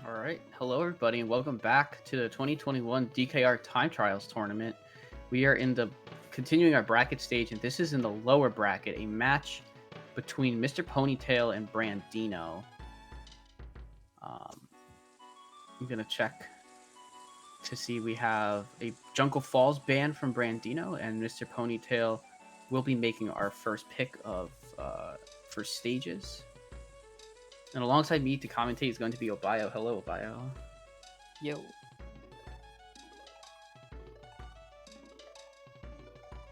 All right. Hello, everybody, and welcome back to the 2021 DKR Time Trials Tournament. We are in the continuing our bracket stage, and this is in the lower bracket, a match between MrPonyTale and Brandino. I'm going to check to see we have a Jungle Falls ban from Brandino, and MrPonyTale will be making our first pick of first stages. And alongside me to commentate is going to be Obayo. Hello, Obayo. Yo.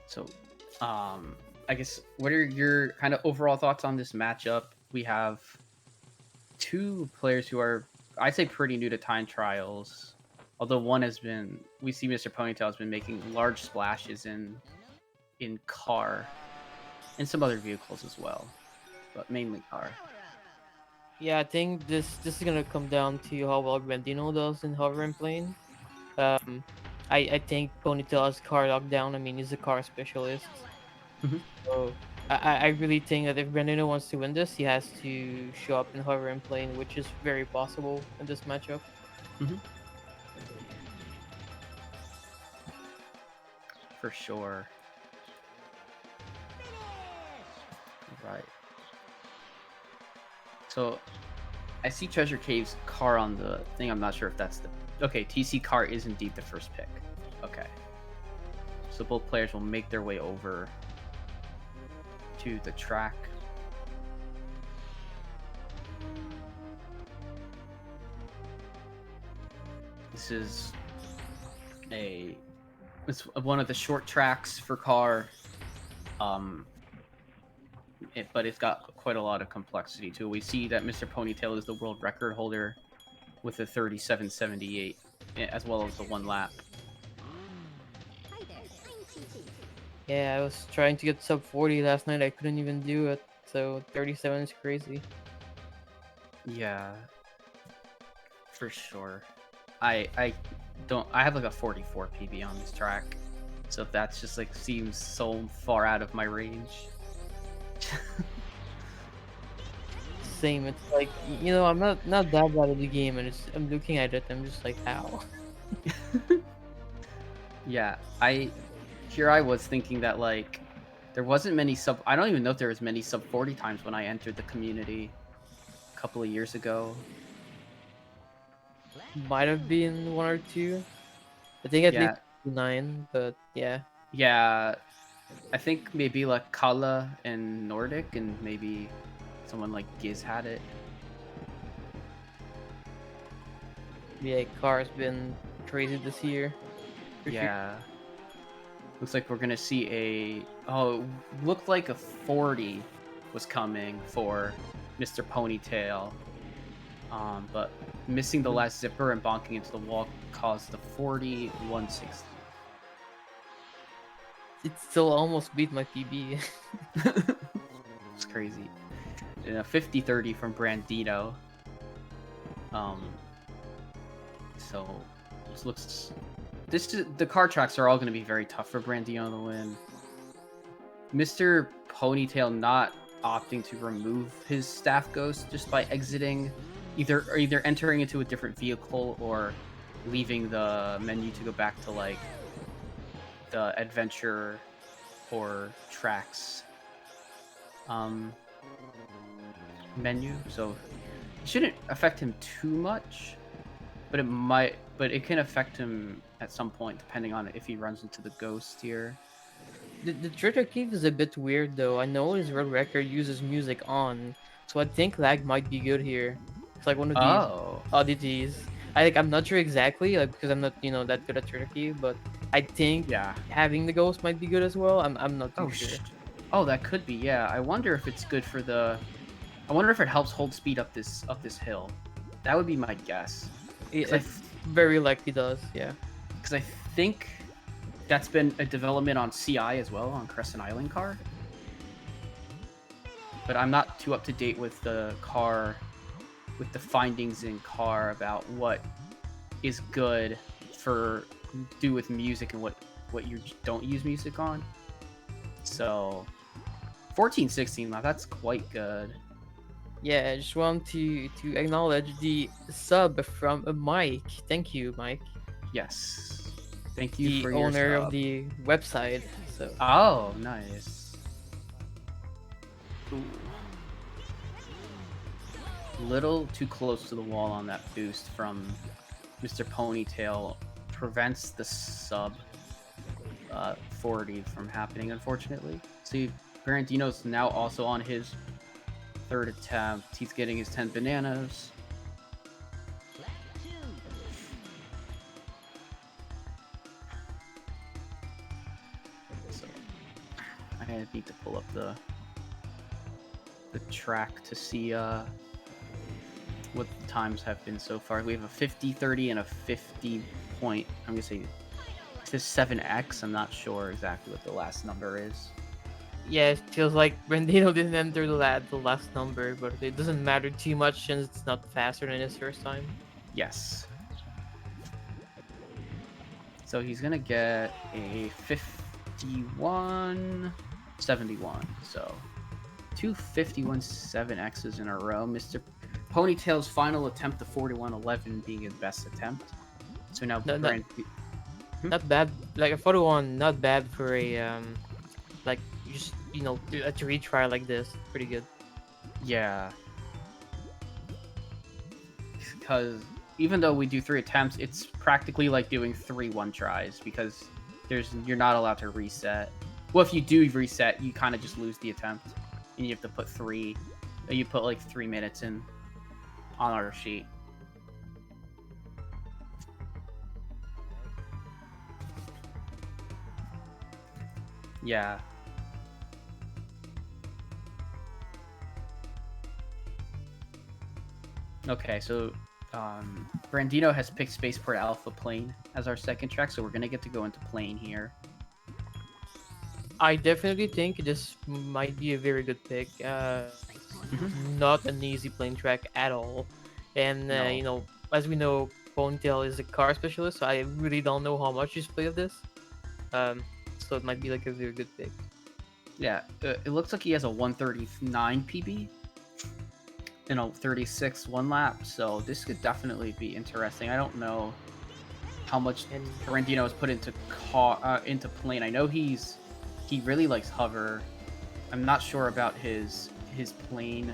So, I guess, what are your kind of overall thoughts on this matchup? We have two players who are, I'd say, pretty new to time trials. Although one has been, we see MrPonyTale has been making large splashes in car and some other vehicles as well, but mainly car. Yeah, I think this is gonna come down to how well Brandino does in hover and plane. I think Ponytail has car lockdown. I mean, he's a car specialist. Mhm. So I really think that if Brandino wants to win this, he has to show up in hover and plane, which is very possible in this matchup. Mhm. For sure. Right. So, I see Treasure Cave's car on the thing. I'm not sure if that's the... Okay, TC car is indeed the first pick. Okay. So both players will make their way over to the track. This is it's one of the short tracks for car. But it's got quite a lot of complexity too. We see that MrPonyTale is the world record holder with a 37.78, as well as the one lap. Yeah, I was trying to get sub 40 last night. I couldn't even do it. So 37 is crazy. Yeah, for sure. I have like a 44 PB on this track, so that's just like seems so far out of my range. Same. It's like I'm not that bad at the game, and I'm looking at it. I'm just like, how? Yeah, I was thinking that like there wasn't many sub. I don't even know if there was many sub 40 times when I entered the community a couple of years ago. Might have been one or two. I think at least Yeah, 9, but yeah. yeah. I think maybe like Kala and Nordic, and maybe someone like Giz had it. Yeah, car's been crazy this year. For sure. Yeah. Looks like we're gonna see looked like a 40 was coming for MrPonyTale. But missing the last zipper and bonking into the wall caused the 40-160. It still almost beat my PB. It's crazy. And a 50-30 from Brandino. So the car tracks are all going to be very tough for Brandino to win. MrPonyTale not opting to remove his staff ghost just by exiting, either entering into a different vehicle or leaving the menu to go back to like the adventure or tracks menu. So it shouldn't affect him too much, but it can affect him at some point depending on if he runs into the ghost here. The Treasure Cave is a bit weird though. I know his world record uses music on, so I think lag might be good here. It's like one of these Oh, oddities. I'm not sure exactly, like because I'm not that good at Treasure Cave, but I think yeah. having the ghost might be good as well. I'm not too Oh, sure. oh, that could be. Yeah, I wonder if it's good for the. I wonder if it helps hold speed up this hill. That would be my guess. It very likely does, yeah. Because I think that's been a development on CI as well on Crescent Island car. But I'm not too up to date with the findings in car about what is good for do with music and what you don't use music on. So 14-16, that's quite good. Yeah, I just want to acknowledge the sub from Mike. Thank you, Mike, Yes. Thank you the for your owner of sub. the website. So Oh, nice. Ooh. Little too close to the wall on that boost from MrPonyTale prevents the sub 40 from happening, unfortunately. See, Brandino's now also on his third attempt. He's getting his 10 bananas. So I need to pull up the track to see what the times have been so far. We have a 50, 30, and a 50 point. I'm gonna say it says 7x. I'm not sure exactly what the last number is. yeah, it feels like Brandino didn't enter the last number, but it doesn't matter too much since it's not faster than his first time. Yes. So he's gonna get a 51.71. So two 51.7x's in a row. Mr. Ponytail's final attempt to 41.11 being his best attempt. So now No, not Brand. not bad. Like a 41, not bad for a like just a retry like this. Pretty good. Yeah. Because even though we do 3 attempts, it's practically like doing 3 one-tries because you're not allowed to reset. Well, if you do reset, you kind of just lose the attempt, and you have to put 3. You put like 3 minutes in on our sheet. Yeah. Okay, so Brandino has picked Spaceport Alpha Plane as our second track, so we're gonna get to go into plane here. I definitely think this might be a very good pick. Not an easy plane track at all, and No. as we know, Ponytail is a car specialist, so I really don't know how much he's played of this. Um, so it might be like a very good pick. Yeah, it looks like he has a 139 PB in a 36 one lap, so this could definitely be interesting. I don't know how much And Brandino has put into plane. I know he really likes hover. I'm not sure about his plane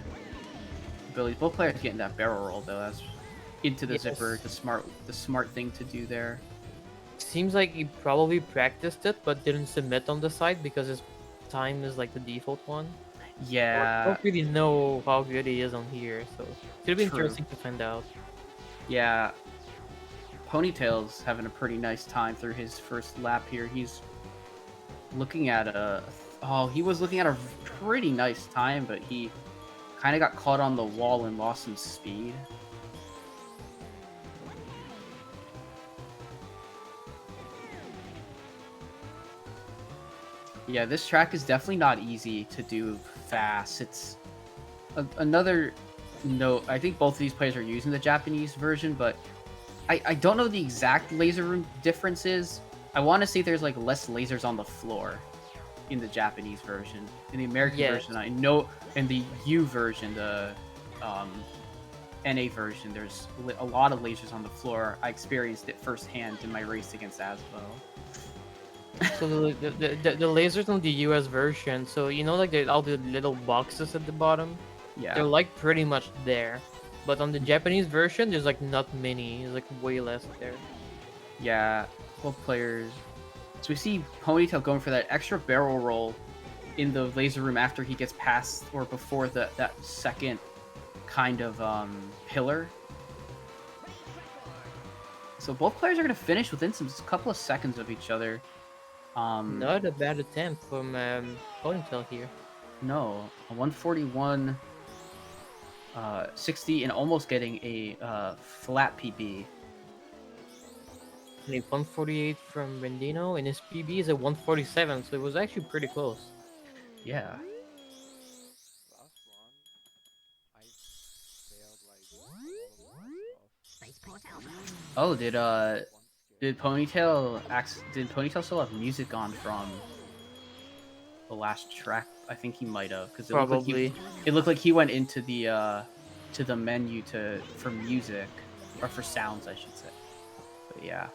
abilities. Both players getting that barrel roll though. That's into the zipper. yes, The smart thing to do there. seems like he probably practiced it, but didn't submit on the site because his time is like the default one. So I Yeah, don't really know how good he is on here, so it'll be true. interesting to find out. Yeah, Ponytail's having a pretty nice time through his first lap here. He's looking at he was looking at a pretty nice time, but he kind of got caught on the wall and lost some speed. Yeah, this track is definitely not easy to do fast. It's another note. I think both of these players are using the Japanese version, but I don't know the exact laser room differences. I want to say there's like less lasers on the floor in the Japanese version. In the American Yes. version, I know. In the U version, the um, NA version, there's a lot of lasers on the floor. I experienced it firsthand in my race against Asbo. So the lasers on the US version, so like all the little boxes at the bottom, they're Yeah. like pretty much there. But on the Japanese version, there's like not many. There's like way less there. Yeah, both players. So we see Ponytail going for that extra barrel roll in the laser room after he gets past or before that second kind of pillar. So both players are going to finish within a couple of seconds of each other. Not a bad attempt from Ponytail here. No, a 141, 60, and almost getting a flat PB. And a 148 from Brandino, and his PB is a 147, so it was actually pretty close. Yeah. Oh, did Ponytail still have music on from the last track. I think he might have, because Probably. it looked like he went into to the menu for music, or for sounds, I should say. But yeah.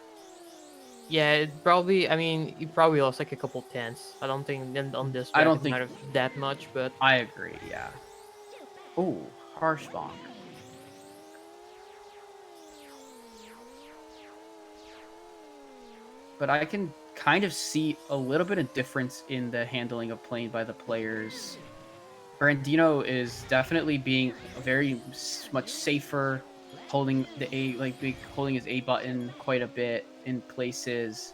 Yeah, it probably. I mean, he probably lost like a couple tenths. I don't think on this I track don't it think mattered that much, but I agree. Yeah. Oh, harsh bonk. But I can kind of see a little bit of difference in the handling of playing by the players. Brandino is definitely being very much safer, holding the A holding his A button quite a bit in places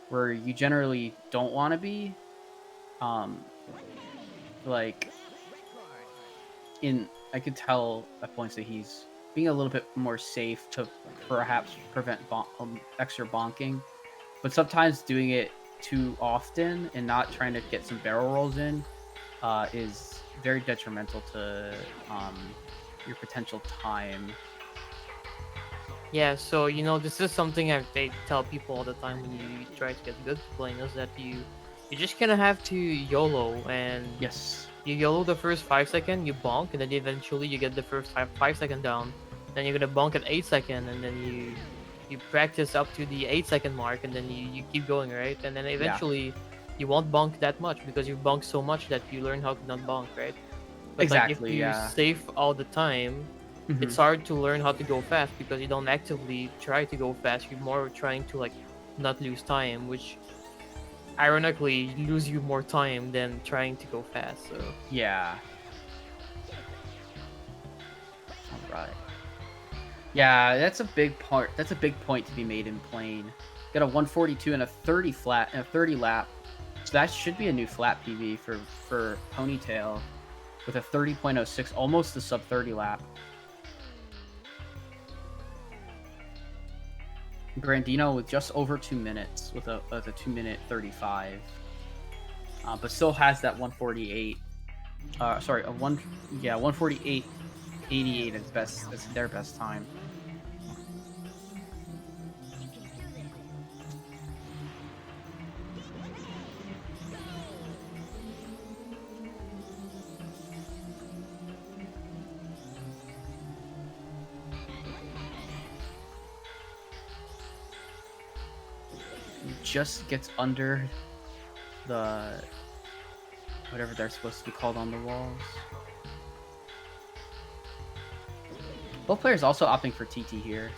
where you generally don't want to be. Um, like I could tell at points that he's being a little bit more safe to perhaps prevent extra bonking, but sometimes doing it too often and not trying to get some barrel rolls in is very detrimental to your potential time. yeah. So this is something they tell people all the time when you try to get good to playing is that you just kind of have to YOLO and Yes, you YOLO the first 5 second, you bonk, and then eventually you get the first 5 second down. Then you're gonna bonk at 8 second, and then you practice up to the 8 second mark, and then you keep going, right? And then yeah, eventually you won't bonk that much because you've bonked so much that you learn how to not bonk, right? But like if exactly, you yeah. save all the time, Hmm. it's hard to learn how to go fast because you don't actively try to go fast. You're more trying to like not lose time, which ironically lose you more time than trying to go fast. So Yeah. All right. Yeah, that's a big part. That's a big point to be made in plane. Got a 142 and a 30 flat and a 30 lap. So that should be a new flat PB for Ponytail with a 30.06, almost a sub 30 lap. Brandino with just over 2 minutes with a 2-minute 35, but still has that 148. Sorry, a 148.88 is best. That's their best time. Just gets under the whatever they're supposed to be called on the walls. Both players also opting for TT here.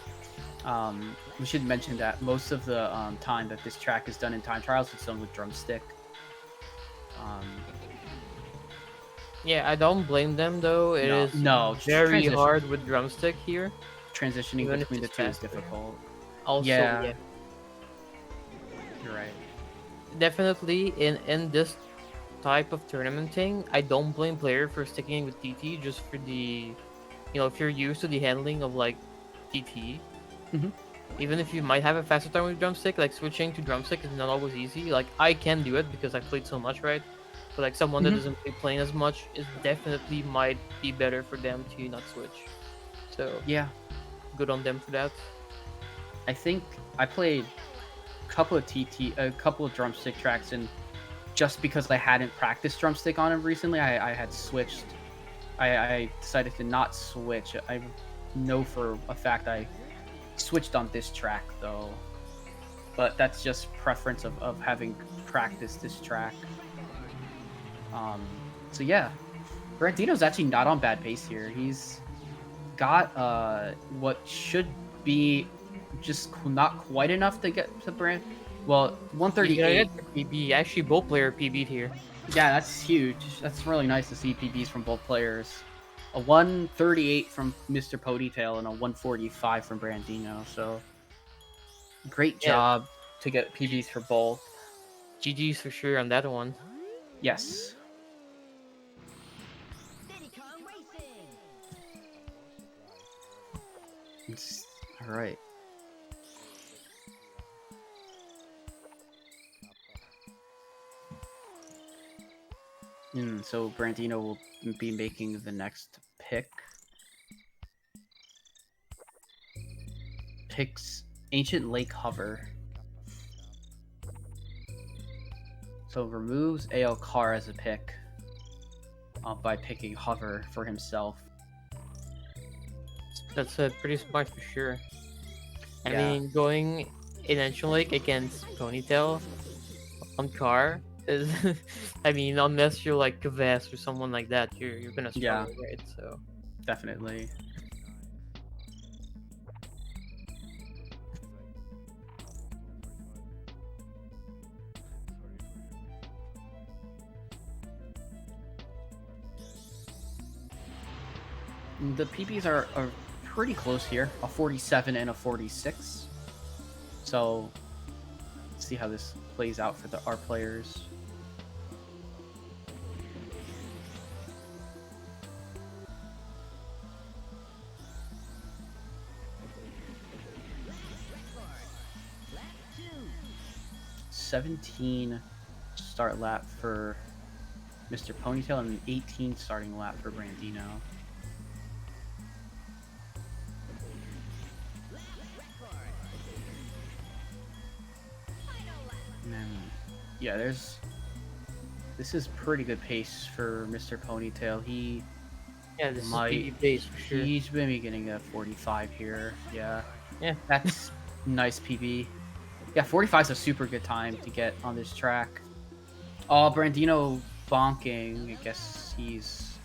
We should mention that most of the time that this track is done in time trials, it's done with drumstick. Um, yeah, I don't blame them though. It no, is no, very hard with drumstick here, transitioning even if between the it's two is faster. difficult. Also, Yeah, yeah, you're right. definitely in this type of tournament thing, I don't blame player for sticking with TT just for the if you're used to the handling of like TT, Hmm. even if you might have a faster time with drumstick, like switching to drumstick is not always easy. Like I can do it because I played so much, right? But like someone that Hmm. doesn't play playing as much is definitely might be better for them to not switch. So Yeah, good on them for that. I think I played a couple of drumstick tracks, and just because I hadn't practiced drumstick on him recently, I had switched. I decided to not switch. I know for a fact I switched on this track though, but that's just preference of having practiced this track. So yeah, Brandino's actually not on bad pace here. He's got what should be just not quite enough to get to Brand. Well, He's gonna 138. get the PB. Actually, both player PB'd here. Yeah, that's huge. That's really nice to see PBs from both players. A 138 from MrPonyTale and a 145 from Brandino. So great Yeah, job to get PBs for both. GG's for sure on that one. Yes. All right. So Brandino will be making the next pick. Picks Ancient Lake Hover. So removes AL Car as a pick by picking Hover for himself. That's pretty smart for sure. I Yeah. mean, going initially against Ponytail on car is, I mean, unless you're like Kavess or someone like that, you're gonna Yeah, struggle, right? So definitely. The PBs are pretty close here, a 47 and a 46. So let's see how this plays out for our players. $17 start lap for MrPonyTale and an 18 starting lap for Brandino. And then, yeah, this is pretty good pace for MrPonyTale. yeah, this is PB base for sure. He's maybe getting a 45 here. Yeah. Yeah. That's nice PB. Yeah, 45 is a super good time to get on this track. Oh, Brandino bonking. I guess he's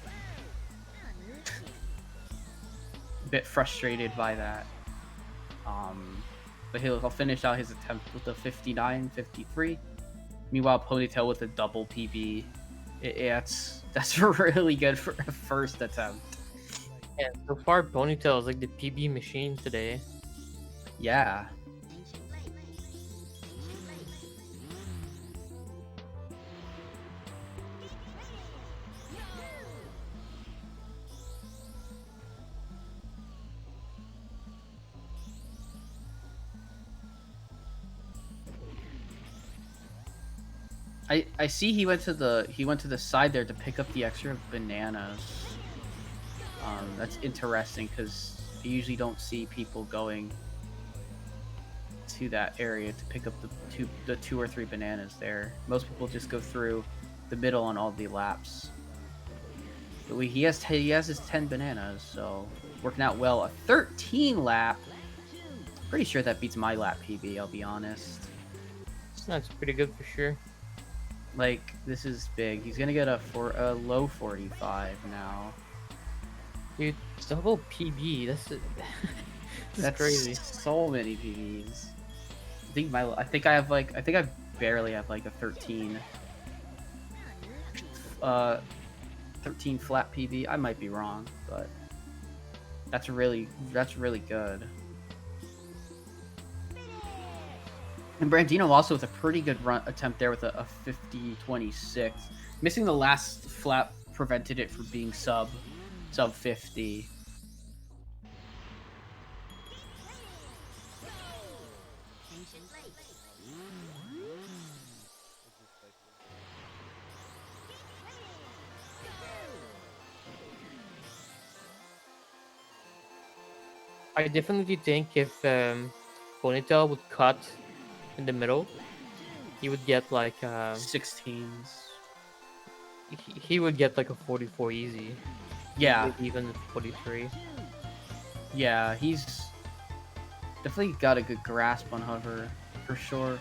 a bit frustrated by that. But he'll finish out his attempt with a 59, 53. Meanwhile, Ponytail with a double PB. That's really good for a first attempt. Yeah, so far Ponytail is like the PB machine today. Yeah. I see he went to the side there to pick up the extra bananas. That's interesting because you usually don't see people going to that area to pick up the two or three bananas there. Most people just go through the middle on all the laps. But he has his 10 bananas, so working out well. A 13 lap. Pretty sure that beats my lap PB. I'll be honest. That's pretty good for sure. Like, this is big. He's gonna get a low 45 now. Dude, double PB. That's crazy. So many PBs. I think I barely have like a 13 flat PB. I might be wrong, but that's really good. And Brandino also with a pretty good run attempt there with a 50-26. Missing the last flap prevented it from being sub 50. I definitely think if Ponytail would cut in the middle, he would get like 16s. He would get like a 44 easy. Yeah. Maybe even 43. Yeah, he's definitely got a good grasp on hover for sure.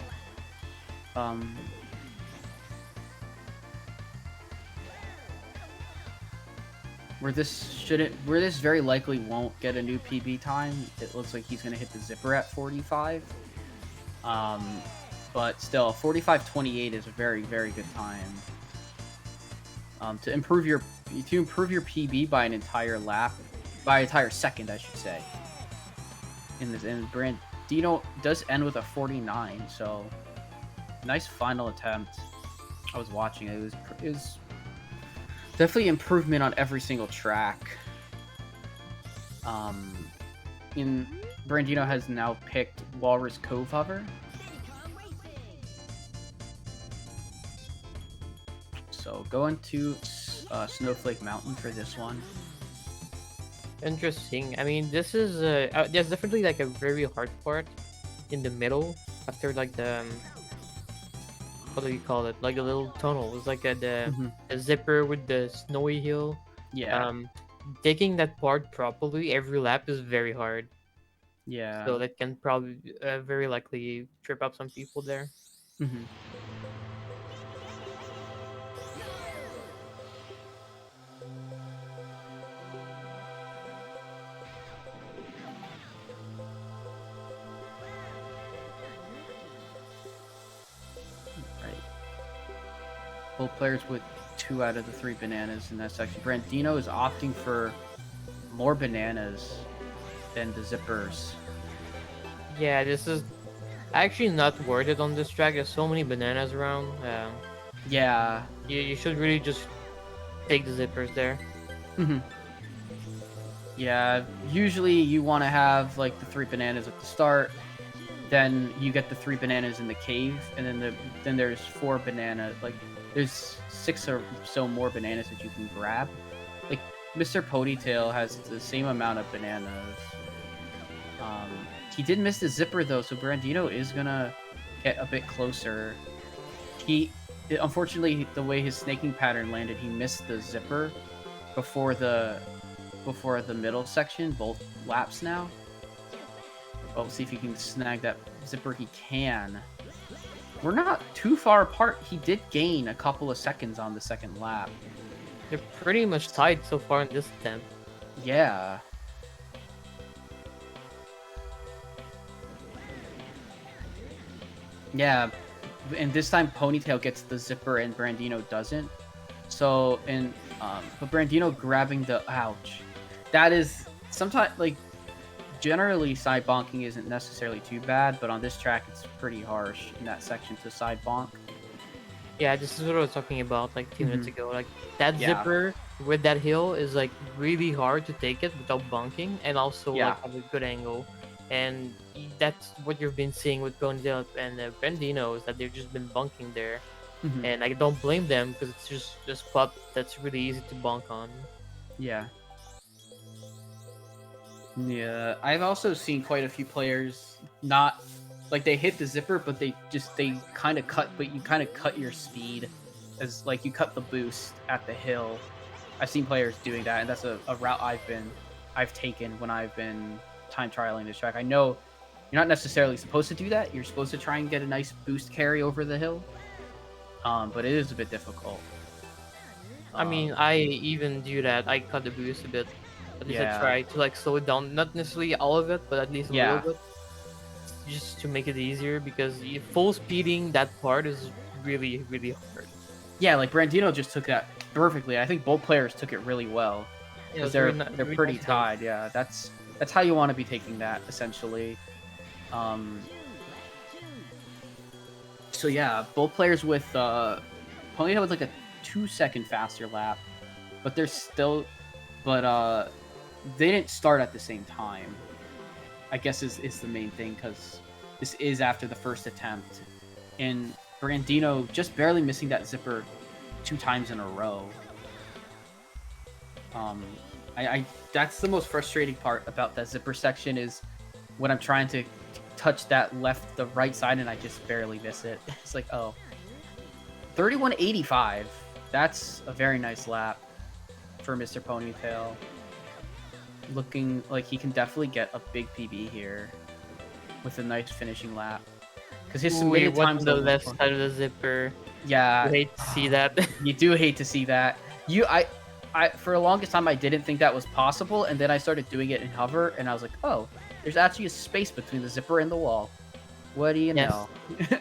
Where this very likely won't get a new PB time. It looks like he's gonna hit the zipper at 45. But still, 45-28 is a very, very good time. To improve your PB by an entire lap, by an entire second, I should say. And Brandino does end with a 49, so nice final attempt. I was watching it. It was definitely improvement on every single track. Brandino has now picked Walrus Cove Hover. So going to Snowflake Mountain for this one. Interesting. I mean, this is there's definitely like a very hard part in the middle after like the what do you call it? Like a little tunnel. It's like Mhm. a zipper with the snowy hill. Yeah. Um, Taking that part properly every lap is very hard. Yeah. So that can probably very likely trip up some people there. Mhm. Right. Both players with 2 out of the 3 bananas in that section. Brandino is opting for more bananas than the zippers. Yeah, this is actually not worth it on this track. There's so many bananas around. Yeah. You should really just take the zippers there. Mhm. Yeah, usually you want to have like the 3 bananas at the start, then you get the 3 bananas in the cave, and then there's 4 banana, like there's 6 or so more bananas that you can grab. Like MrPonyTale has the same amount of bananas. He did miss the zipper though, so Brandino is gonna get a bit closer. He unfortunately, the way his snaking pattern landed, he missed the zipper before the middle section, both laps now. But we'll see if he can snag that zipper. He can. We're not too far apart. He did gain a couple of seconds on the second lap. They're pretty much tied so far in this attempt. Yeah. Yeah. And this time Ponytail gets the zipper and Brandino doesn't. So, but Brandino grabbing the ouch. That is sometimes like generally side bonking isn't necessarily too bad, but on this track it's pretty harsh in that section to side bonk. Yeah, this is what I was talking about like 2 minutes Mhm. ago. Like that Yeah. zipper with that hill is like really hard to take it without bunking and also Yeah. like have a good angle. And that's what you've been seeing with Ponytail and Brandino is that they've just been bunking there. Mhm. And I don't blame them because it's just a spot that's really easy to bunk on. Yeah. Yeah, I've also seen quite a few players not like they hit the zipper, but they kind of cut, but you kind of cut your speed as like you cut the boost at the hill. I've seen players doing that, and that's a route I've taken when I've been time trialing this track. I know you're not necessarily supposed to do that. You're supposed to try and get a nice boost carry over the hill, but it is a bit difficult. I mean, I even do that. I cut the boost a bit. At least I Yeah, try to like slow it down. Not necessarily all of it, but at least a little yeah. bit. Just to make it easier because full speeding that part is really, really hard. Yeah, like Brandino just took that perfectly. I think both players took it really well Yeah, because it's really, they're really pretty nice of them. tied. Yeah, that's how you want to be taking that essentially. Um, so yeah, both players with Ponytail with like a 2 second faster lap, but they're still, but they didn't start at the same time. I guess is the main thing because this is after the first attempt, and Brandino just barely missing that zipper 2 times in a row. Um, I that's the most frustrating part about that zipper section is when I'm trying to touch that the right side and I just barely miss it. It's like, oh, 31.85. That's a very nice lap for MrPonyTale. Looking like he can definitely get a big PB here with a nice finishing lap. Because his Ooh, wait, submitted what's times on the don't look left fun. side of the zipper? You Yeah, hate to see that. you do hate to see that. I for the longest time I didn't think that was possible, and then I started doing it in hover, and I was like, oh, there's actually a space between the zipper and the wall. What do you Yes, know?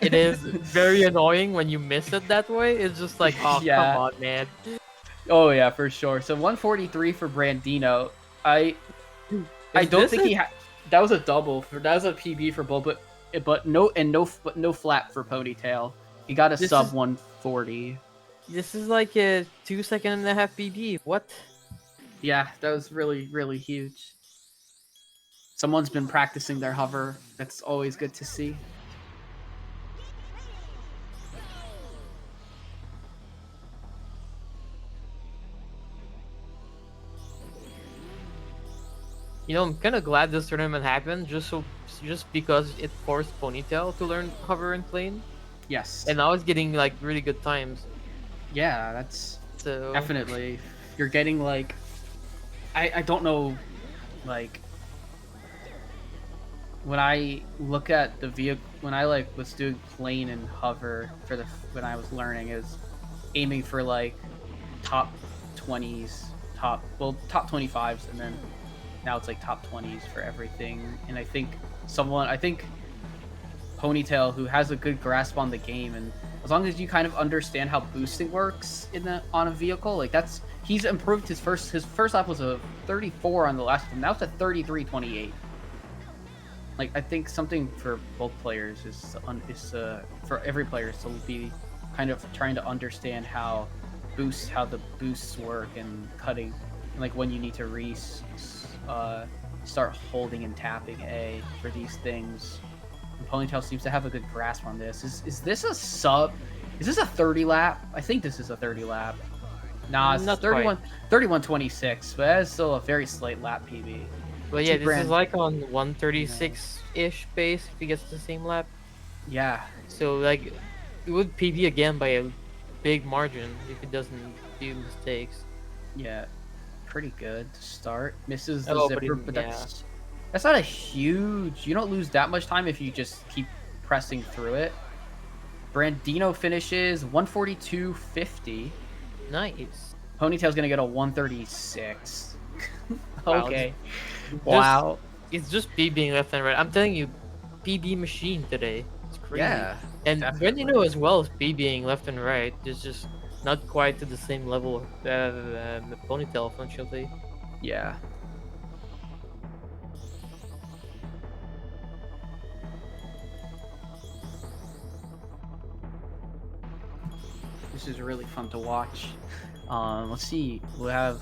it is very annoying when you miss it that way. It's just like, oh, come Yeah. on, man. Oh yeah, for sure. So 143 for Brandino. I Is don't this think it? that was a double for that was a PB for Bull, but no flat for Ponytail. He got a This sub is 140. this is like a 2.5 PB. What? Yeah, that was really huge. Someone's been practicing their hover. That's always good to see. You know, I'm kind of glad this tournament happened, just because it forced Ponytail to learn hover and plane. Yes. and I was getting like really good times. Yeah, that's So definitely. You're getting like, I don't know, like when I look at the vehicle, when I like was doing plane and hover for when I was learning, is aiming for like top 20s, top 25s, and then now it's like top 20s for everything. And I think Ponytail, who has a good grasp on the game, and as long as you kind of understand how boosting works on a vehicle, like he's improved his first lap was a 34 on the last one. Now it's a 33.28. Like I think something for both players is for every player is to be kind of trying to understand how the boosts work and cutting, and like when you need to start holding and tapping A for these things. And Ponytail seems to have a good grasp on this. Is this a sub? Is this a 30 lap? I think this is a 30 lap. Nah, it's not 31, quite. 31.26, but that is still a very slight lap PB. But yeah, See this is Brand, like on 136-ish pace if he gets the same lap. yeah, So like, it would PB again by a big margin if it doesn't do mistakes. yeah, pretty good to start. Misses the Oh, but zipper, but yeah, that's not a huge. You don't lose that much time if you just keep pressing through it. Brandino finishes 142.50. nice. Ponytail's gonna get a 136. Wow, Okay. just Wow. it's just PBing left and right. I'm telling you, PB machine today. It's crazy. Yeah. And Definitely. Brandino as well as PBing left and right. It's just not quite to the same level Ponytail, unfortunately. Yeah. This is really fun to watch. Let's see. We'll have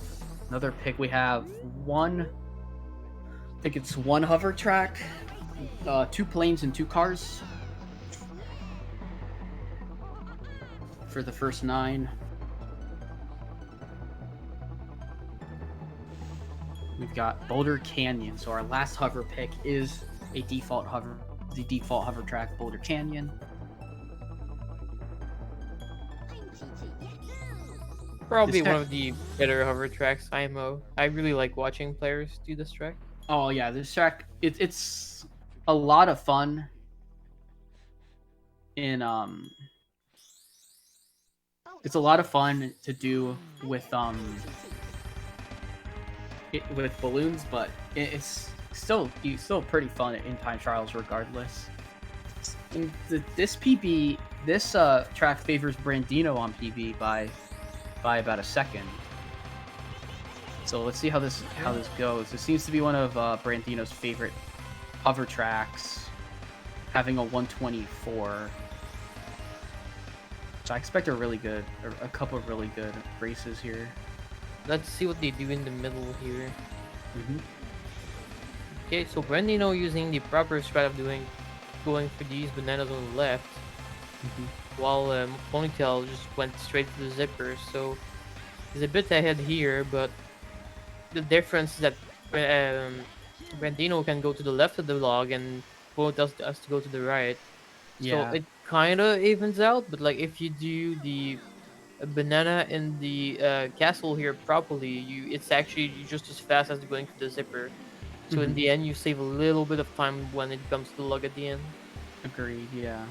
another pick. We have I think it's one hover track, two planes and two cars for the first 9. We've got Boulder Canyon. So our last hover pick is the default hover track, Boulder Canyon. Probably This one track, of the better hover tracks IMO. I really like watching players do this track. oh yeah, this track it's a lot of fun in it's a lot of fun to do with with balloons, but it's still pretty fun in time trials regardless. And this PB this track favors Brandino on PB by about a second. So let's see how this goes. It seems to be one of Brandino's favorite hover tracks, having a 124. So I expect a couple of really good races here. Let's see what they do in the middle here. Mm-hmm. Okay, so Brandino using the proper strat of going for these bananas on the left, while Ponytail just went straight to the zipper. So he's a bit ahead here, but the difference is that Brandino can go to the left of the log and Ponytail has to go to the right. So Yeah. it kind of evens out, but like if you do the banana in the castle here properly, it's actually just as fast as going to the zipper. So in Mm-hmm. the end, you save a little bit of time when it comes to the log at the end. Agreed. Yeah.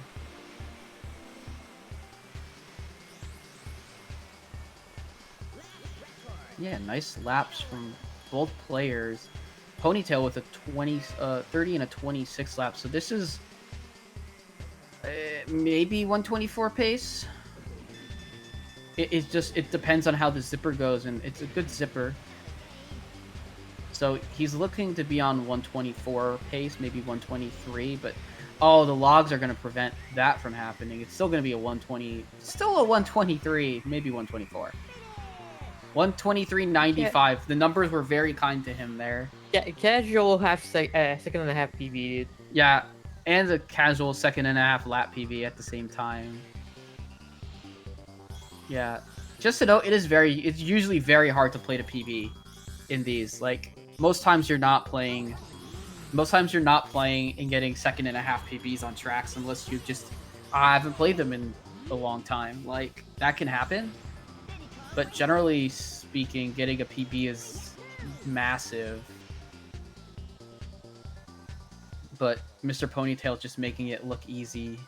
Yeah. Nice laps from both players. Ponytail with a 30 and a 26 lap. So this is maybe 124 pace. It depends on how the zipper goes, and it's a good zipper. So he's looking to be on 124 pace, maybe 123, but oh, the logs are going to prevent that from happening. It's still going to be a 120, still a 123, maybe 124. 123.95. The numbers were very kind to him there. Yeah, casual second and a half PB, dude. Yeah, and a casual second and a half lap PV at the same time. Yeah, just to note, it's usually very hard to play the PB in these. Like most times you're not playing and getting second and a half PBs on tracks unless you just I haven't played them in a long time. Like, that can happen, but generally speaking, getting a PB is massive. But MrPonyTale just making it look easy.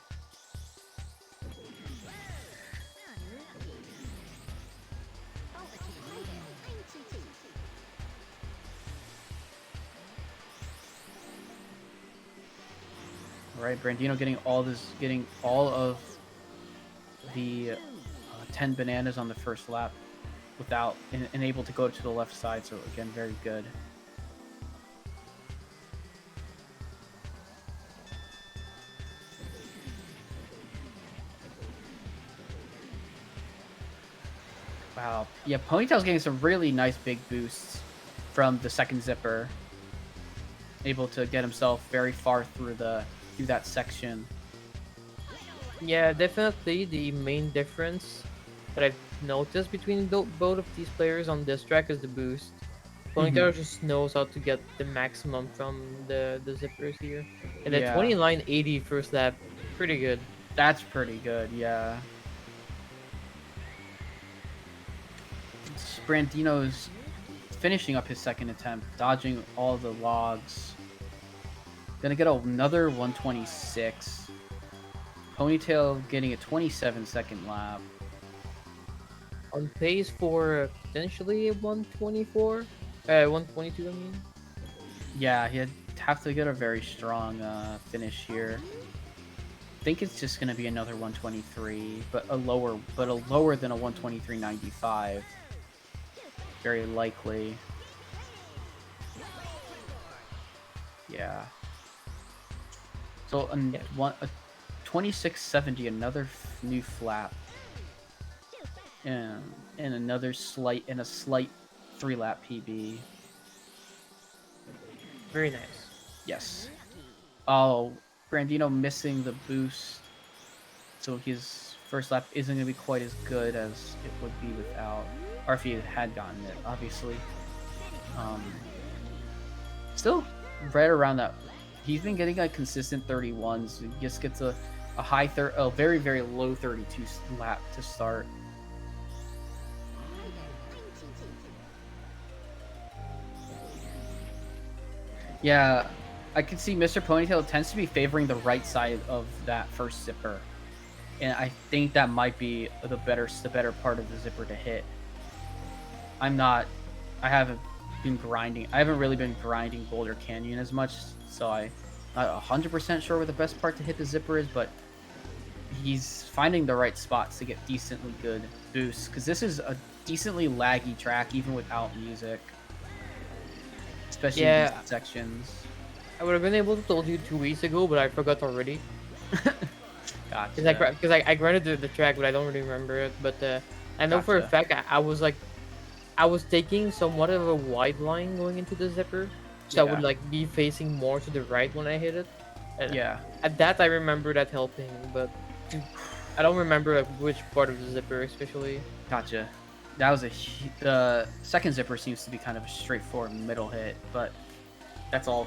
Right, Brandino getting all of the 10 bananas on the first lap without and able to go to the left side. So again, very good. Wow, yeah, Ponytail's getting some really nice big boosts from the second zipper. Able to get himself very far through that section. Yeah, definitely the main difference that I've noticed between both of these players on this track is the boost. Ponytail just knows how to get the maximum from the zippers here. And the Yeah. 29.80 first lap, pretty good. That's pretty good, yeah. Brandino's finishing up his second attempt, dodging all the logs. Gonna get another 126. Ponytail getting a 27-second lap. On pace for potentially a 124? 122, I mean. Yeah, he'd have to get a very strong finish here. I think it's just gonna be another 123, but a lower than a 123.95. Very likely. Yeah. So a 2670, another new flap, and a slight 3-lap PB. Very nice. Yes. Oh, Brandino missing the boost, so his first lap isn't going to be quite as good as it would be without, or if he had gotten it, obviously. Still right around that. He's been getting a consistent 31s. He just gets a very, very low 32 lap to start. Yeah, I can see MrPonyTale tends to be favoring the right side of that first zipper, and I think that might be the better part of the zipper to hit. I haven't really been grinding Boulder Canyon as much, so I'm not 100% sure where the best part to hit the zipper is, but he's finding the right spots to get decently good boosts, because this is a decently laggy track even without music, especially in these sections. I would have been able to told you 2 weeks ago, but I forgot already. Gotcha. Because I grinded the track, but I don't really remember it. But I know for a fact I was taking somewhat of a wide line going into the zipper, so I would like be facing more to the right when I hit it. And at that I remember that helping, but I don't remember like which part of the zipper especially. Gotcha. That was the second zipper seems to be kind of a straightforward middle hit, but that's all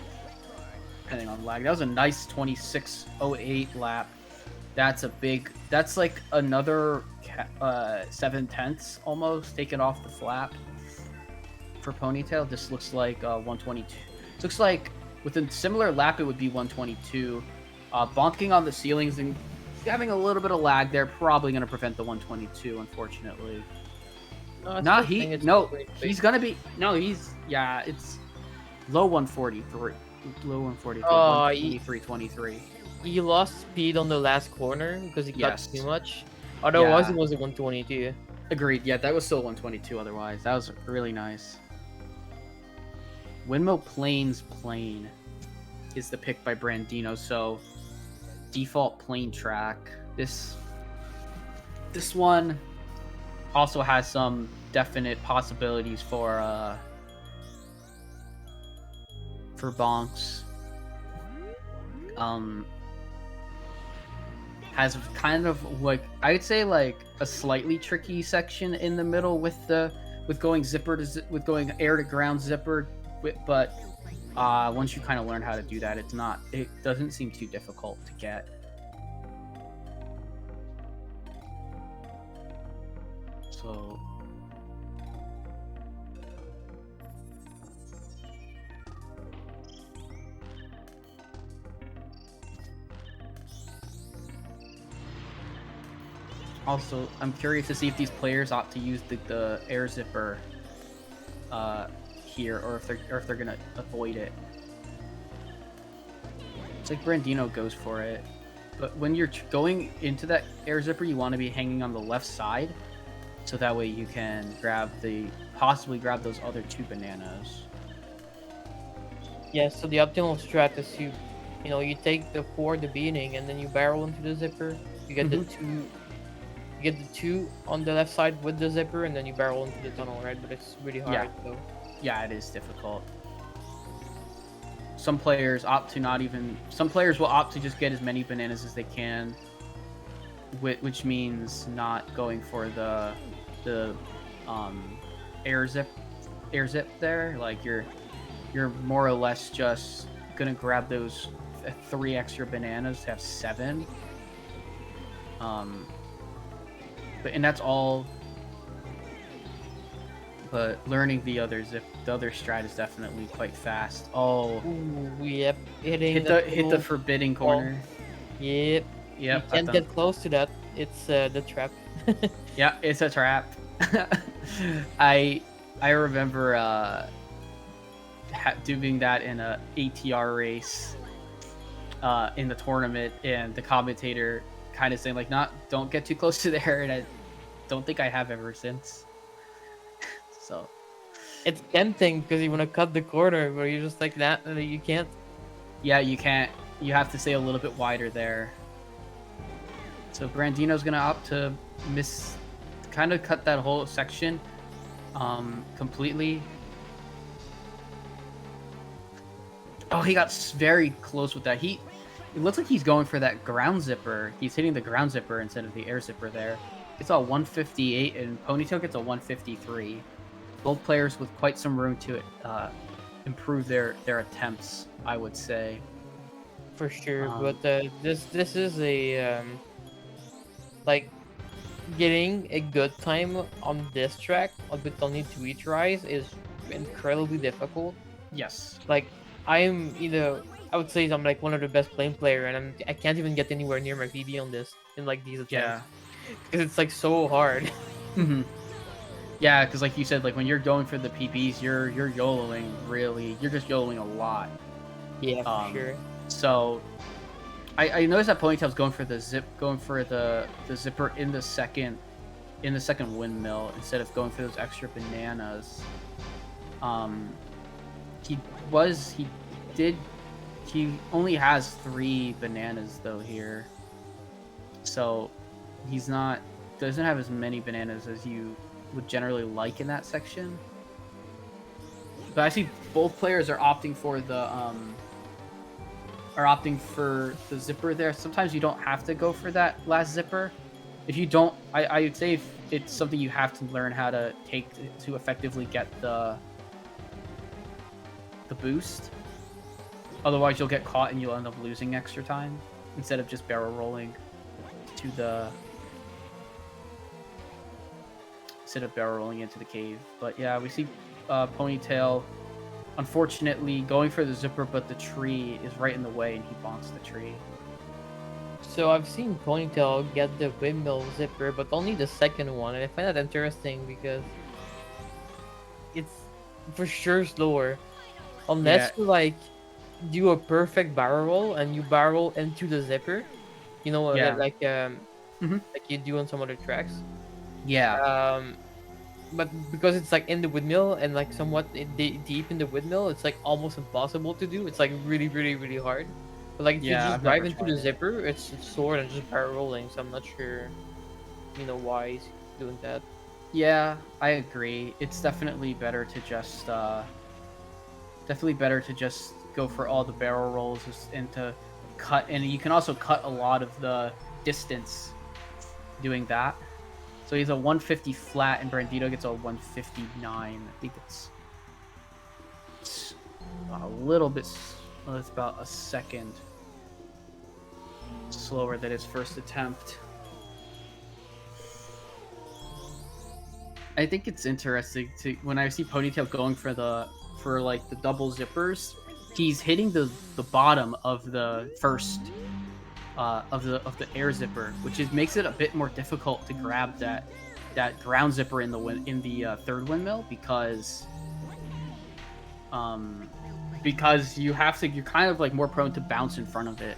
depending on lag. That was a nice 26.08 lap. That's like another 7/10 almost taken off the flap for Ponytail. This looks like 122. It looks like with a similar lap it would be 122. Bonking on the ceilings and having a little bit of lag there, probably going to prevent the 122, unfortunately. It's low 143. Low 143. 123.23. He lost speed on the last corner because he cut too much. Otherwise, it was a 122. Agreed. Yeah, that was still 122 otherwise. That was really nice. Windmill Plains Plane is the pick by Brandino, so default plane track. This one also has some definite possibilities for bonks. Has kind of like, I would say like a slightly tricky section in the middle with going going air to ground zipper, but once you kind of learn how to do that, it doesn't seem too difficult to get. So also, I'm curious to see if these players opt to use the air zipper here, or if they're gonna avoid it. It's like Brandino goes for it, but when you're going into that air zipper, you want to be hanging on the left side, so that way you can possibly grab those other 2 bananas. Yeah, so the optimal strat is you take the 4 at the beginning and then you barrel into the zipper. You get the Mhm. 2 you get the 2 on the left side with the zipper and then you barrel into the tunnel, right? But it's really Yeah, hard, so yeah, it is difficult. Some players opt to not even. Some players will opt to just get as many bananas as they can, which means not going for the um, air zip there. Like you're more or less just gonna grab those 3 extra bananas to have 7. And that's all. But learning the other strat is definitely quite fast. Oh, ooh, yep, hitting hit the the tunnel. forbidden Well, corner. yep. You Yep, I've can't done. get close to that. It's the trap. Yeah, it's a trap. I I remember doing that in a ATR race in the tournament, and the commentator kind of saying like, "Not, don't get too close to there," and I don't think I have ever since. So It's tempting because you want to cut the corner, but you're just like that, and you can't. yeah, you can't. You have to stay a little bit wider there. So Brandino's gonna opt to kind of cut that whole section completely. Oh, he got very close with that. It looks like he's going for that ground zipper. He's hitting the ground zipper instead of the air zipper there. It's a 158, and Ponytail gets a 153. Both players with quite some room to improve their attempts, I would say. For sure, Um, but this is a like getting a good time on this track with only 2 tries is incredibly difficult. yes. Like I would say I'm like one of the best plane player, and I can't even get anywhere near my PB on this in like these attempts Yeah. because it's like so hard. hmm Yeah, because like you said, like when you're going for the PBs, you're YOLOing really. You're just YOLOing a lot. Yeah, for Um, sure. so I noticed that Ponytail's going for the zipper in the second windmill instead of going for those extra bananas. Um, he he did he only has 3 bananas though here, so he's not doesn't have as many bananas as you would generally like in that section. But I see both players are opting for the zipper there. Sometimes you don't have to go for that last zipper. If you don't, I would say if it's something you have to learn how to take to effectively get the boost. Otherwise, you'll get caught and you'll end up losing extra time instead of just barrel rolling to the into the cave. But yeah, we see Ponytail unfortunately going for the zipper, but the tree is right in the way and he bonks the tree. So I've seen Ponytail get the windmill zipper, but only the second one, and I find that interesting because it's for sure slower. Yeah. Unless you like do a perfect barrel roll and you barrel into the zipper, Yeah. hmm like you do on some other tracks. Yeah. Um, but because it's like in the windmill and like somewhat deep in the windmill, it's like almost impossible to do. It's like really, really, really hard. But like if you Yeah, just I've drive never into the tried it. zipper, it's sword and just barrel rolling. So I'm not sure, why he's doing that. Yeah, I agree. It's definitely better to just go for all the barrel rolls and to cut, and you can also cut a lot of the distance doing that. So he's a 150 flat, and Brandino gets a 159. I think it's a little bit. Well, it's about a second slower than his first attempt. I think it's interesting to when I see Ponytail going for like the double zippers, he's hitting the bottom of the first of the air zipper, which is makes it a bit more difficult to grab that ground zipper in the third windmill um because you're kind of like more prone to bounce in front of it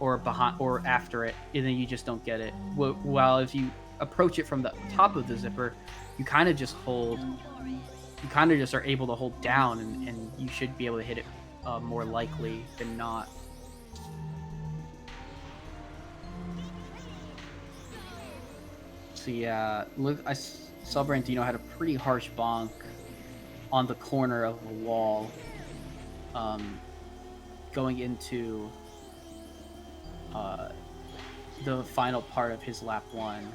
or behind or after it, and then you just don't get it. While if you approach it from the top of the zipper, you kind of just hold. You kind of just are able to hold down, and you should be able to hit it more likely than not. So yeah, look, saw Brandino had a pretty harsh bonk on the corner of the wall, going into uh, the final part of his lap one.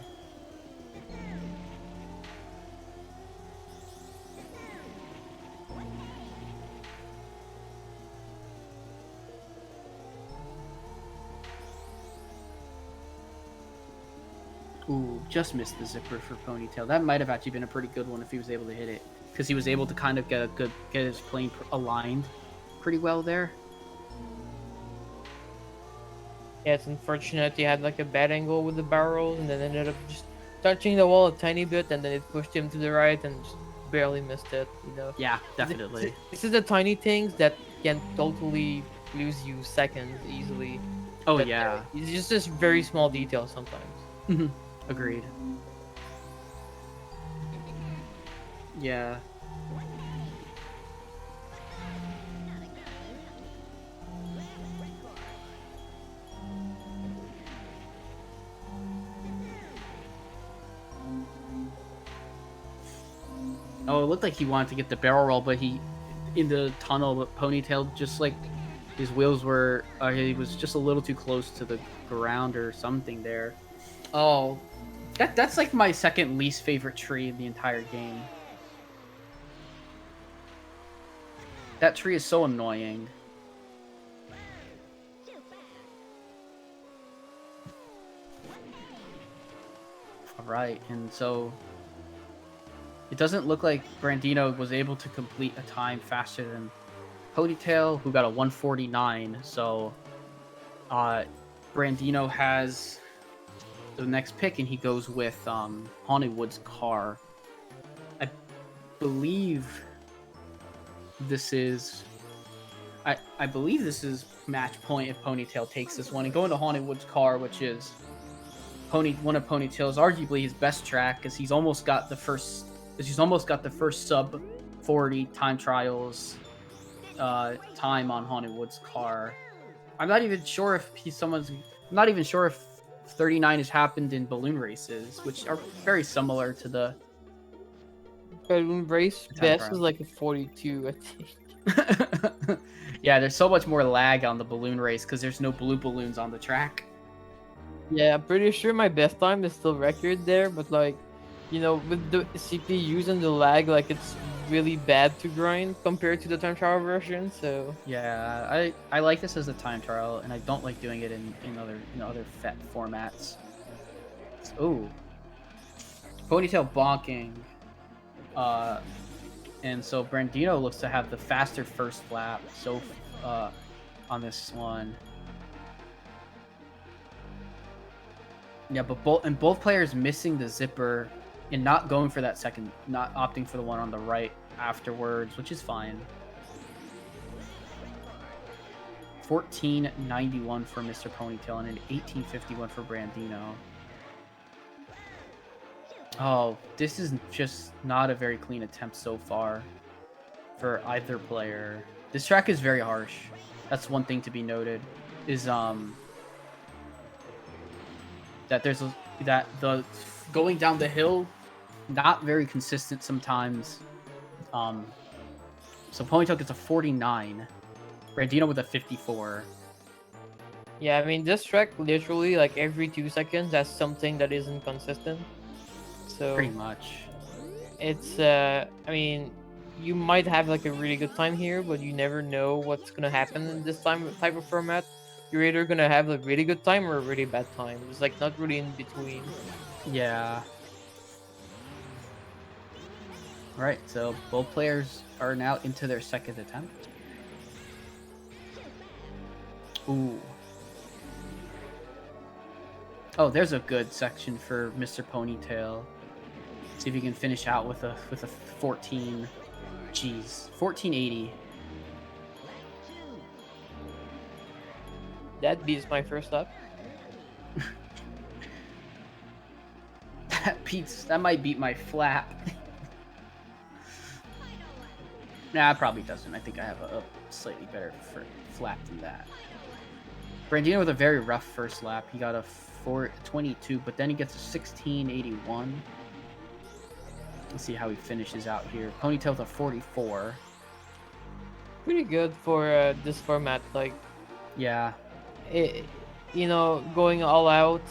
Ooh, just missed the zipper for Ponytail. That might have actually been a pretty good one if he was able to hit it, because he was able to kind of get his plane aligned pretty well there. Yeah, it's unfortunate he had like a bad angle with the barrel and then ended up just touching the wall a tiny bit and then it pushed him to the right and just barely missed it, you know. Yeah, definitely. This is the tiny things that can totally lose you seconds easily. Oh But yeah. it's just this very small detail sometimes. Agreed. Yeah. Oh, it looked like he wanted to get the barrel roll, but in the tunnel, but Ponytail just like his wheels were, he was just a little too close to the ground or something there. Oh, that's like my second least favorite tree in the entire game. That tree is so annoying. All right, and so it doesn't look like Brandino was able to complete a time faster than Ponytail, who got a 149. So Brandino has the next pick, and he goes with Haunted car. I believe this is I believe this is match point if Ponytail takes this one and go into Haunted Woods car, which is one of Ponytail's arguably his best track, because he's almost got the first sub 40 time trials time on Haunted Woods car. I'm not even sure if I'm not even sure if 39 has happened in balloon races, which are very similar to the Balloon race best was like a 42, I think. Yeah, there's so much more lag on the balloon race because there's no blue balloons on the track. Yeah, I'm pretty sure my best time is still record there, but like, you know, with the CPUs and the lag, like it's really bad to grind compared to the time trial version. So yeah, I like this as a time trial, and I don't like doing it in other FET formats. Ooh, Ponytail bonking, and so Brandino looks to have the faster first lap so on this one. Yeah, but both players missing the zipper and not going for that second, not opting for the one on the right afterwards, which is fine. 1491 for MrPonyTale and an 1851 for Brandino. Oh, this is just not a very clean attempt so far for either player. This track is very harsh. That's one thing to be noted. Is that the going down the hill not very consistent sometimes. So Ponytail gets a 49. Brandino with a 54. yeah, I mean this track literally like every 2 seconds has something that isn't consistent. So Pretty much. it's I mean you might have like a really good time here, but you never know what's gonna happen in this type of format. You're either gonna have a really good time or a really bad time. It's like not really in between. Yeah. All right, so both players are now into their second attempt. Ooh. Oh, there's a good section for Mr. Ponytail. See if he can finish out with a 14. Jeez, 1480. That beats my first lap. That might beat my flap. Nah, it probably doesn't. I think I have a slightly better flap than that. Brandino with a very rough first lap. He got a 422, but then he gets a 1681. Let's see how he finishes out here. Ponytail with a 44. Pretty good for this format. Like, Yeah. Going all out,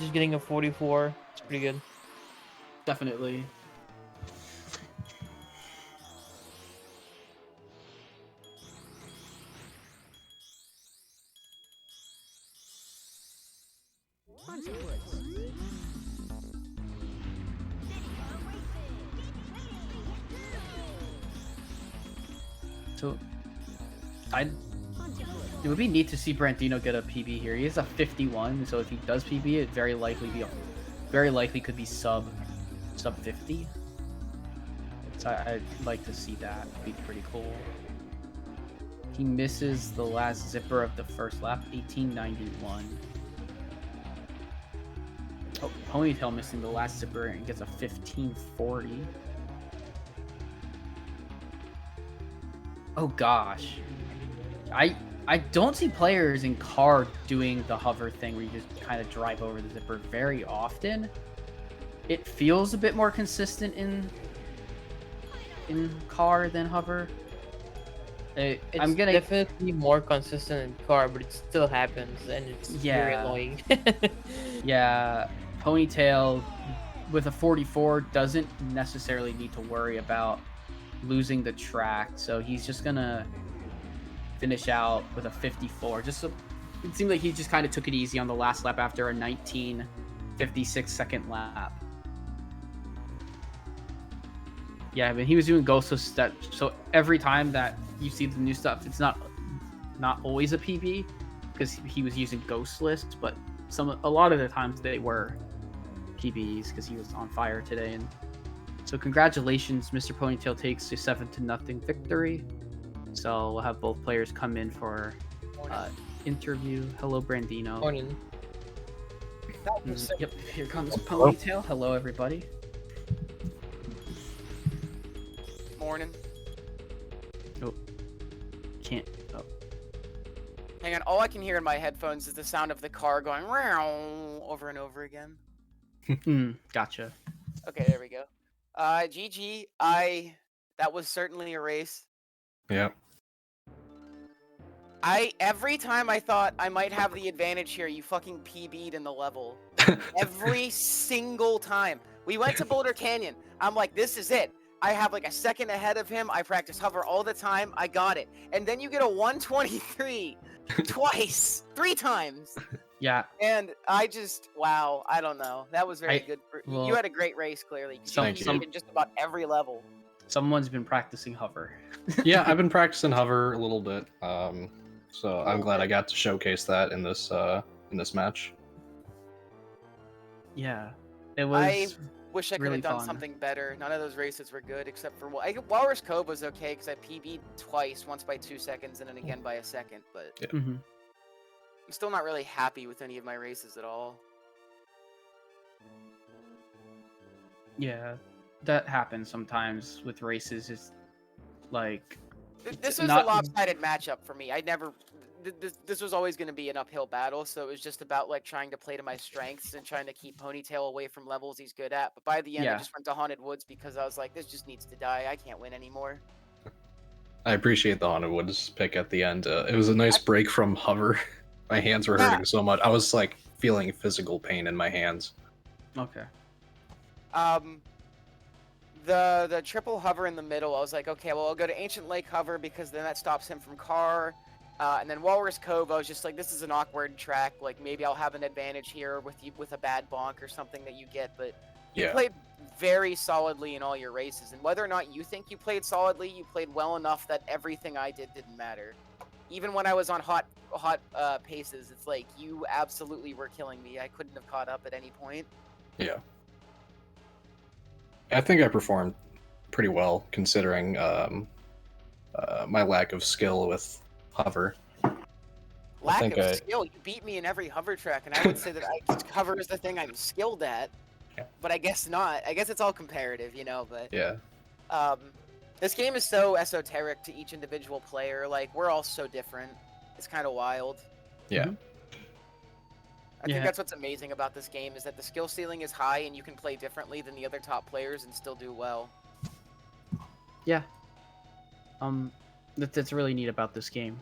just getting a 44. It's pretty good. Definitely. So, it would be neat to see Brandino get a PB here. He has a 51, so if he does PB, it very likely could be sub 50. So I'd like to see that. It'd be pretty cool. He misses the last zipper of the first lap, 1891. Oh, Ponytail missing the last zipper and gets a 1540. Oh gosh. I don't see players in car doing the hover thing where you just kind of drive over the zipper very often. It feels a bit more consistent in car than hover. It's definitely more consistent in car, but it still happens, and it's very annoying. Yeah, Ponytail with a 44 doesn't necessarily need to worry about losing the track, so he's just gonna finish out with a 54. It seemed like he just kind of took it easy on the last lap after a 19:56 second lap. Yeah, but he was doing ghostless steps, so every time that you see the new stuff, it's not always a PB because he was using ghostless, but a lot of the times they were PBs because he was on fire today. And so congratulations, Mr. Ponytail takes a 7-0 victory. So we'll have both players come in for interview. Hello, Brandino. Morning. Yep, here comes Ponytail. Hello, everybody. Morning. Oh, can't. Oh, Hang on, all I can hear in my headphones is the sound of the car going over and over again. Gotcha. Okay, there we go. GG, that was certainly a race. Yeah. Every time I thought I might have the advantage here, you fucking PB'd in the level. Every single time. We went to Boulder Canyon. I'm like, this is it. I have like a second ahead of him. I practice hover all the time. I got it. And then you get a 123 twice, 3 times. Yeah. And wow, I don't know. That was very good. You had a great race, clearly. Thank you in just about every level. Someone's been practicing hover. Yeah, I've been practicing hover a little bit. So I'm glad I got to showcase that in this match. Yeah, it was. I wish I could really have done fun. something better. None of those races were good except for Walrus Cove was okay because I PB'd twice, once by 2 seconds and then again by a second. But Mhm. I'm still not really happy with any of my races at all. Yeah, that happens sometimes with races. It's like This was not- a lopsided matchup for me. This was always going to be an uphill battle, so it was just about like trying to play to my strengths and trying to keep Ponytail away from levels he's good at. But by the end, I just went to Haunted Woods because I was like, this just needs to die. I can't win anymore. I appreciate the Haunted Woods pick at the end. It was a nice break from hover. My hands were hurting so much. I was like feeling physical pain in my hands. Okay. The triple hover in the middle, I was like, okay, well, I'll go to Ancient Lake hover because then that stops him from car. And then Walrus Cove, I was just like, this is an awkward track. Like, maybe I'll have an advantage here with a bad bonk or something that you get. But you played very solidly in all your races, and whether or not you think you played solidly, you played well enough that everything I did didn't matter. Even when I was on hot paces, it's like you absolutely were killing me. I couldn't have caught up at any point. Yeah. I think I performed pretty well considering my lack of skill with hover. Lack of skill. You beat me in every hover track, and I would say that hover is the thing I'm skilled at. Yeah. But I guess not. I guess it's all comparative, you know. But Yeah. this game is so esoteric to each individual player. Like, we're all so different. It's kind of wild. Yeah. Mhm. I think that's what's amazing about this game is that the skill ceiling is high, and you can play differently than the other top players and still do well. Yeah. That's really neat about this game.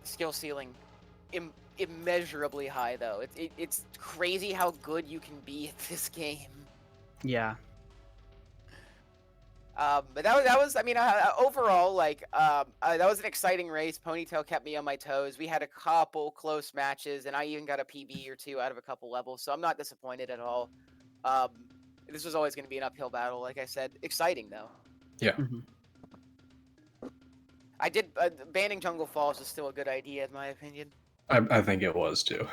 Skill ceiling, immeasurably high though. It's crazy how good you can be at this game. Yeah. But that was I mean overall like that was an exciting race. Ponytail kept me on my toes. We had a couple close matches, and I even got a PB or two out of a couple levels, so I'm not disappointed at all. This was always going to be an uphill battle, like I said. Exciting though. Yeah. Mhm. I did banning Jungle Falls is still a good idea in my opinion. I think it was too.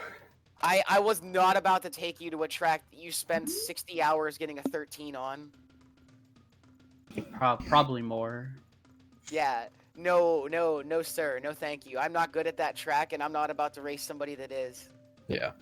I was not about to take you to a track that you spent 60 hours getting a 13 on. Probably more. Yeah. No, sir. No, thank you. I'm not good at that track, and I'm not about to race somebody that is. Yeah.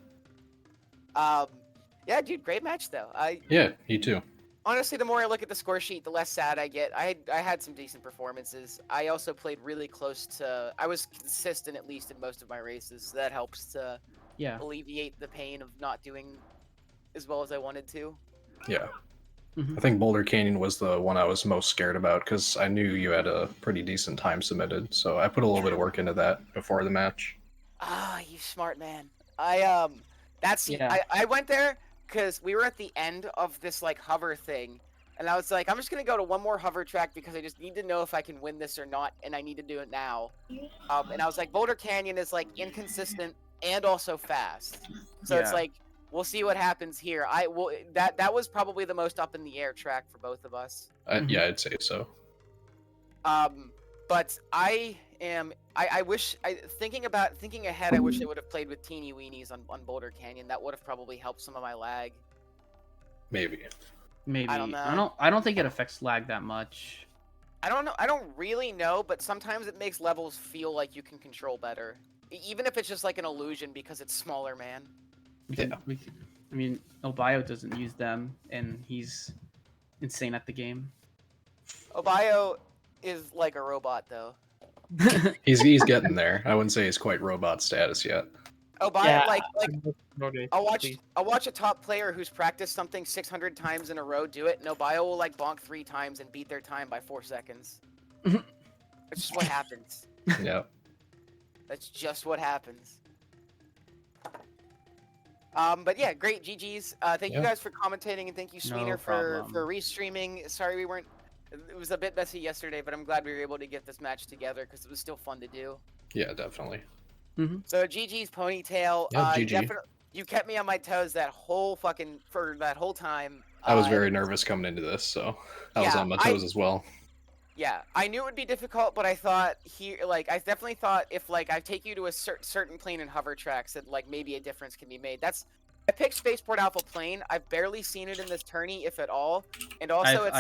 Yeah, dude, great match though. Yeah, you too. Honestly, the more I look at the score sheet, the less sad I get. I had some decent performances. I also played really close to. I was consistent at least in most of my races, so that helps to alleviate the pain of not doing as well as I wanted to. Yeah. Mhm. I think Boulder Canyon was the one I was most scared about because I knew you had a pretty decent time submitted, so I put a little bit of work into that before the match. Ah, you smart man. I went there because we were at the end of this like hover thing, and I was like, I'm just gonna go to one more hover track because I just need to know if I can win this or not, and I need to do it now. And I was like, Boulder Canyon is like inconsistent and also fast, so it's like we'll see what happens here. That was probably the most up in the air track for both of us. Yeah, I'd say so. But I wish thinking ahead, I wish I would have played with teeny weenies on Boulder Canyon. That would have probably helped some of my lag. Maybe. I don't know. I don't think it affects lag that much. I don't know. I don't really know, but sometimes it makes levels feel like you can control better, even if it's just like an illusion because it's smaller, man. I mean, Obio doesn't use them, and he's insane at the game. Obio is like a robot, though. He's getting there. I wouldn't say he's quite robot status yet. Obio, Okay, I'll watch a top player who's practiced something 600 times in a row do it, and Obio will like bonk 3 times and beat their time by 4 seconds. That's just what happens. Yeah. That's just what happens. But yeah, great GG's. Thank you guys for commentating, and thank you, Sweener, for restreaming. Sorry we weren't. It was a bit messy yesterday, but I'm glad we were able to get this match together because it was still fun to do. Yeah, definitely. So GG's Ponytail. Yeah, GG. You kept me on my toes that whole time. I was very nervous coming into this, so I was on my toes as well. Yeah, I knew it would be difficult, but I thought I definitely thought if like I take you to a certain plane and hover tracks, that like maybe a difference can be made. I picked Spaceport Alpha Plane. I've barely seen it in this tourney, if at all. And also,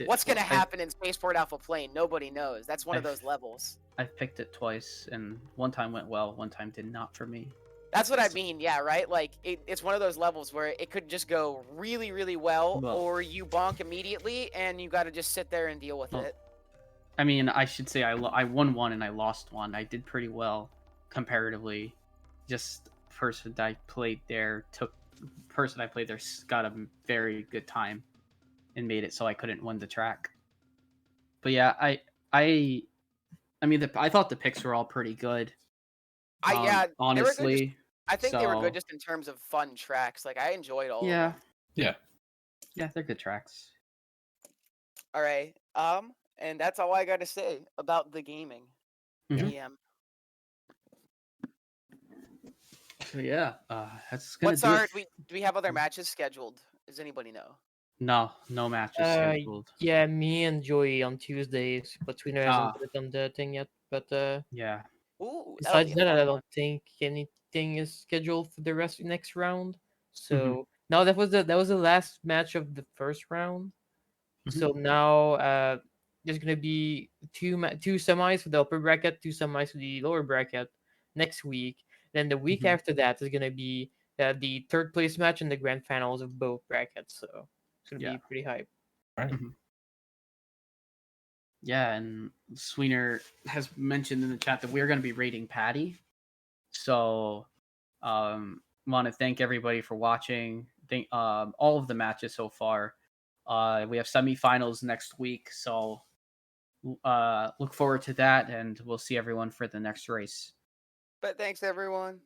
what's gonna happen in Spaceport Alpha Plane? Nobody knows. That's one of those levels. I've picked it twice, and one time went well, one time did not for me. That's what I mean, yeah, right? Like, it's one of those levels where it could just go really, really well, or you bonk immediately, and you gotta just sit there and deal with it. I mean, I should say I won one and I lost one. I did pretty well comparatively. Just person I played there got a very good time and made it so I couldn't win the track. But yeah, I mean, I thought the picks were all pretty good. Honestly, I think they were good just in terms of fun tracks. Like, I enjoyed all of them. Yeah, they're good tracks. All right, and that's all I got to say about the gaming. GM. So yeah, that's gonna do we have other matches scheduled? Does anybody know? No, no matches scheduled. Yeah, me and Joey on Tuesdays, but Tweener hasn't Ah, put it on the thing yet. But yeah. Ooh, that'll be besides a that, fun I one. don't think anything is scheduled for the rest next round. Mm-hmm. So now that was the last match of the first round. Mm-hmm. So now there's gonna be two semis for the upper bracket, two semis for the lower bracket next week. Then the week Mm-hmm. after that is gonna be the third place match in the grand finals of both brackets. So it's gonna Yeah. be pretty hype. Right. Mm-hmm. Yeah, and Sweener has mentioned in the chat that we're going to be rating Patty. So, want to thank everybody for watching. Thank all of the matches so far. We have semifinals next week, so look forward to that, and we'll see everyone for the next race. But thanks everyone.